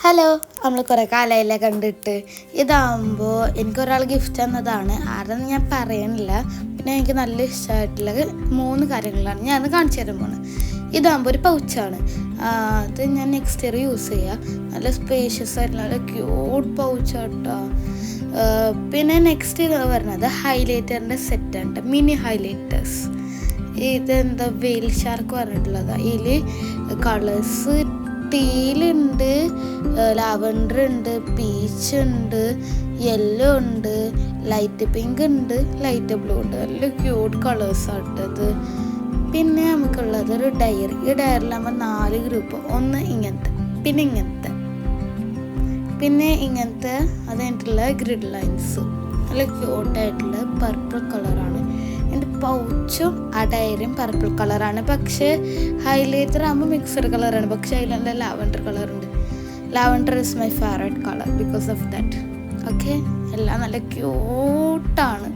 Hello, നമ്മൾ കുറേ കാലമായില്ലേ കണ്ടിട്ട്. ഇതാകുമ്പോൾ എനിക്കൊരാൾ ഗിഫ്റ്റ് തന്നതാണ്. ആരെന്ന് ഞാൻ പറയണില്ല. പിന്നെ എനിക്ക് നല്ല ഇഷ്ടമായിട്ടുള്ള 3 കാര്യങ്ങളാണ് ഞാൻ അത് കാണിച്ചു തരാൻ പോകുന്നത്. ഇതാകുമ്പോൾ ഒരു പൗച്ചാണ്. അത് ഞാൻ നെക്സ്റ്റ് ഇയർ യൂസ് ചെയ്യുക. നല്ല സ്പേഷ്യസ് ആയിട്ടുള്ള നല്ല ക്യൂട്ട് പൗച്ചാട്ടോ. പിന്നെ നെക്സ്റ്റ് ഇത് പറഞ്ഞത് ഹൈലൈറ്ററിൻ്റെ സെറ്റുണ്ട്, മിനി ഹൈലൈറ്റേഴ്സ്. ഇതെന്താ വെയിൽ ഷാർക്ക് പറഞ്ഞിട്ടുള്ളതാണ്. ഇതിൽ കളേഴ്സ് ടീലുണ്ട്, ലാവൻഡർ ഉണ്ട്, പീച്ച് ഉണ്ട്, യെല്ലോ ഉണ്ട്, ലൈറ്റ് പിങ്ക് ഉണ്ട്, ലൈറ്റ് ബ്ലൂ ഉണ്ട്. നല്ല ക്യൂട്ട് കളേഴ്സാട്ടത്. പിന്നെ നമുക്കുള്ളത് ഒരു ഡയറി. ഈ ഡയറിലാകുമ്പോൾ 4 ഗ്രൂപ്പ്. ഒന്ന് ഇങ്ങനത്തെ, പിന്നെ ഇങ്ങനത്തെ, പിന്നെ ഇങ്ങനത്തെ. അത് കഴിഞ്ഞിട്ടുള്ള ഗ്രിഡ് ലൈൻസ്. നല്ല ക്യൂട്ടായിട്ടുള്ള പർപ്പിൾ കളറാണ്. എൻ്റെ പൗച്ചും ആ ഡയറിയും പർപ്പിൾ കളറാണ്. പക്ഷേ ഹൈലൈറ്റർ ആകുമ്പോൾ മിക്സഡ് കളറാണ്. പക്ഷേ അതിലെല്ലാം ലാവൻഡർ കളറുണ്ട്. Lavender is my favourite colour because of that. Okay, എല്ലാം നല്ല ക്യൂട്ടാണ്.